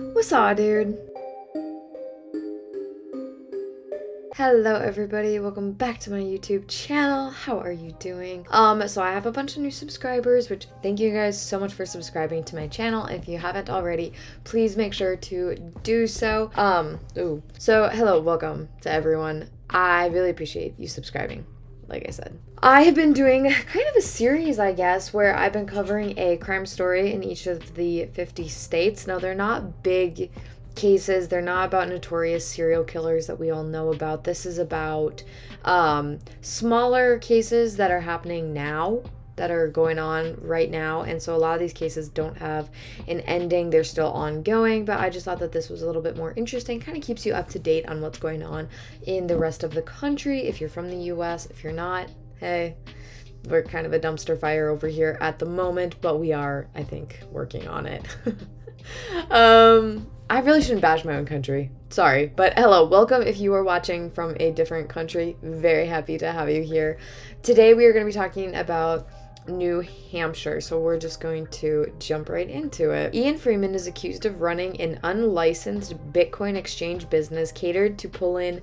What's up, dude? Hello everybody, welcome back to my YouTube channel. How are you doing? So I have a bunch of new subscribers, which thank you guys so much for subscribing to my channel. If you haven't already, please make sure to do so. So hello, welcome to everyone. I really appreciate you subscribing. Like I said, I have been doing kind of a series, I guess, where I've been covering a crime story in each of the 50 states. Now, they're not big cases. They're not about notorious serial killers that we all know about. This is about smaller cases that are happening now, that are going on right now. And so a lot of these cases don't have an ending. They're still ongoing, but I just thought that this was a little bit more interesting. Kind of keeps you up to date on what's going on in the rest of the country. If you're from the US, if you're not, hey, we're kind of a dumpster fire over here at the moment, but we are, I think, working on it. I really shouldn't bash my own country. Sorry, but hello, welcome if you are watching from a different country. Very happy to have you here. Today we are going to be talking about New Hampshire, so we're just going to jump right into it. Ian Freeman is accused of running an unlicensed Bitcoin exchange business catered to pull in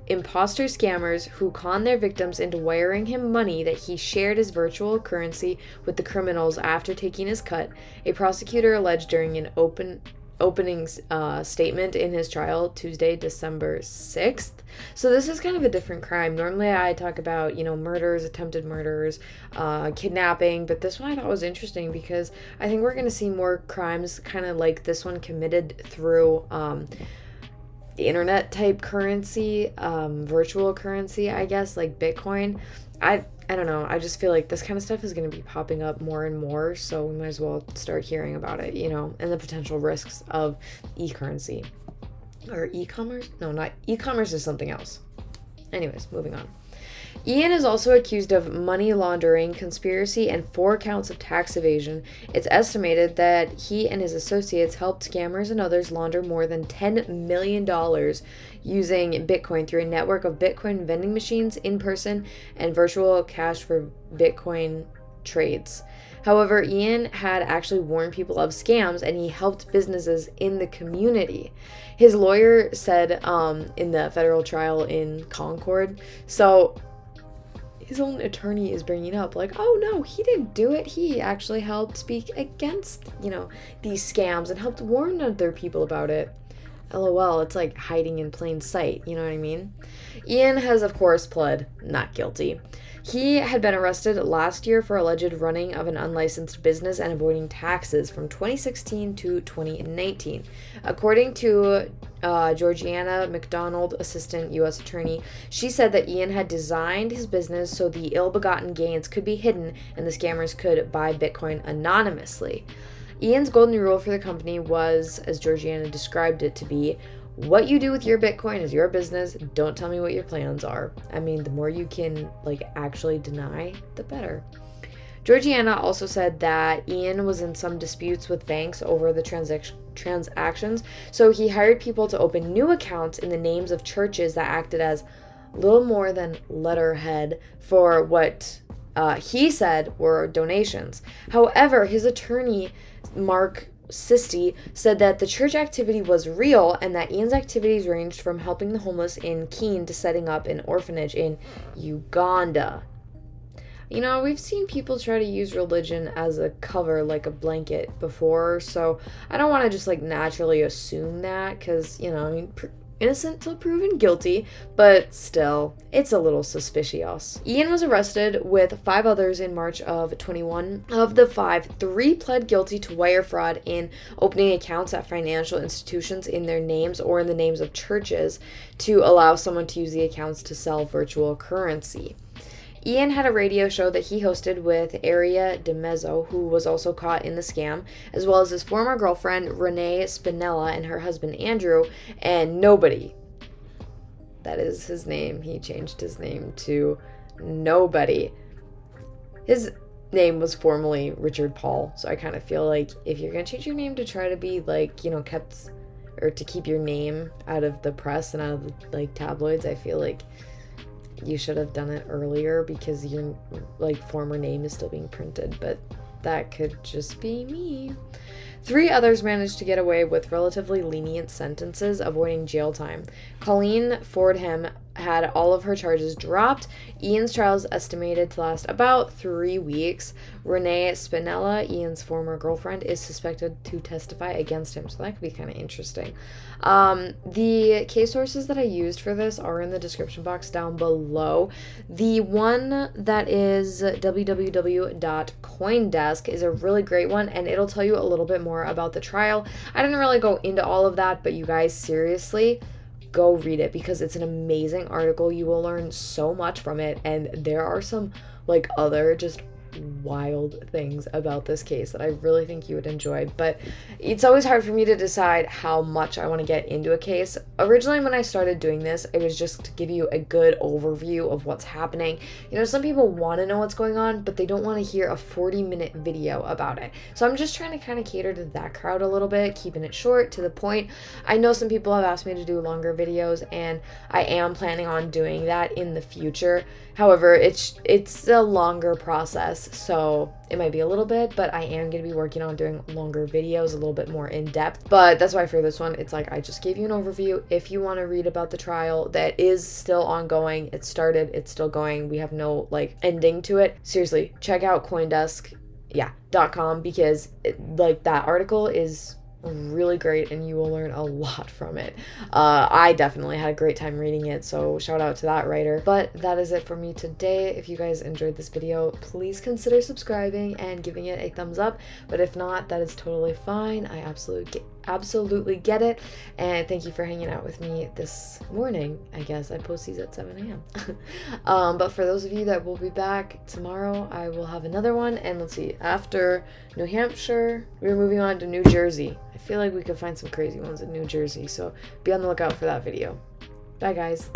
imposter scammers who con their victims into wiring him money that he shared as virtual currency with the criminals after taking his cut, a prosecutor alleged during an opening statement in his trial Tuesday, December 6th. So this is kind of a different crime. Normally I talk about, murders, attempted murders, kidnapping, but this one I thought was interesting because I think we're going to see more crimes kind of like this one committed through the internet type currency, virtual currency, I guess, like Bitcoin. I don't know. I just feel like this kind of stuff is going to be popping up more and more, so we might as well start hearing about it, and the potential risks of e-currency. Or e-commerce? No, not e-commerce is something else. Anyways, moving on. Ian is also accused of money laundering, conspiracy, and 4 counts of tax evasion. It's estimated that he and his associates helped scammers and others launder more than $10 million using Bitcoin through a network of Bitcoin vending machines, in-person, and virtual cash for Bitcoin trades. However, Ian had actually warned people of scams, and he helped businesses in the community. His lawyer said in the federal trial in Concord, so his own attorney is bringing up, like, oh no, he didn't do it. He actually helped speak against, these scams and helped warn other people about it. LOL, it's like hiding in plain sight, you know what I mean? Ian has, of course, pled not guilty. He had been arrested last year for alleged running of an unlicensed business and avoiding taxes from 2016 to 2019. According to Georgiana McDonald, assistant U.S. attorney, she said that Ian had designed his business so the ill-begotten gains could be hidden and the scammers could buy Bitcoin anonymously. Ian's golden rule for the company was, as Georgiana described it to be, what you do with your Bitcoin is your business. Don't tell me what your plans are. I mean, the more you can, actually deny, the better. Georgiana also said that Ian was in some disputes with banks over the transactions, so he hired people to open new accounts in the names of churches that acted as little more than letterhead for what he said were donations. However, his attorney, Mark Sisti, said that the church activity was real and that Ian's activities ranged from helping the homeless in Keene to setting up an orphanage in Uganda. We've seen people try to use religion as a cover, like a blanket, before, so I don't want to just naturally assume that, because, innocent till proven guilty, but still, it's a little suspicious. Ian was arrested with 5 others in March of 21. Of the 5, 3 pled guilty to wire fraud in opening accounts at financial institutions in their names or in the names of churches to allow someone to use the accounts to sell virtual currency. Ian had a radio show that he hosted with Aria DeMezzo, who was also caught in the scam, as well as his former girlfriend Renee Spinella and her husband Andrew, and nobody. That is his name. He changed his name to Nobody. His name was formerly Richard Paul, so I kind of feel like if you're going to change your name to try to be kept, or to keep your name out of the press and out of the tabloids, I feel like you should have done it earlier because your former name is still being printed, but that could just be me. 3 others managed to get away with relatively lenient sentences, avoiding jail time. Colleen Fordham had all of her charges dropped. Ian's trial is estimated to last about 3 weeks. Renee Spinella, Ian's former girlfriend, is suspected to testify against him, so that could be kind of interesting. The case sources that I used for this are in the description box down below. The one that is www.coindesk is a really great one, and it'll tell you a little bit more about the trial. I didn't really go into all of that, but you guys, seriously, go read it because it's an amazing article. You will learn so much from it, and there are some like other just wild things about this case that I really think you would enjoy. But it's always hard for me to decide how much I want to get into a case. Originally, when I started doing this, it was just to give you a good overview of what's happening. You know, some people want to know what's going on, but they don't want to hear a 40-minute video about it. So I'm just trying to kind of cater to that crowd a little bit, keeping it short, to the point. I know some people have asked me to do longer videos, and I am planning on doing that in the future. However, it's a longer process, so it might be a little bit, but I am going to be working on doing longer videos, a little bit more in depth. But that's why for this one, it's like I just gave you an overview. If you want to read about the trial that is still ongoing, it started, it's still going, we have no like ending to it, seriously, check out coindesk.com because that article is really great and you will learn a lot from it. I definitely had a great time reading it, so shout out to that writer. But that is it for me today. If you guys enjoyed this video, please consider subscribing and giving it a thumbs up, but if not, that is totally fine. I absolutely get it, and thank you for hanging out with me this morning. I guess I post these at 7 a.m. But for those of you that will be back tomorrow, I will have another one, and let's see, after New Hampshire, we're moving on to New Jersey. I feel like we could find some crazy ones in New Jersey, so be on the lookout for that video. Bye, guys.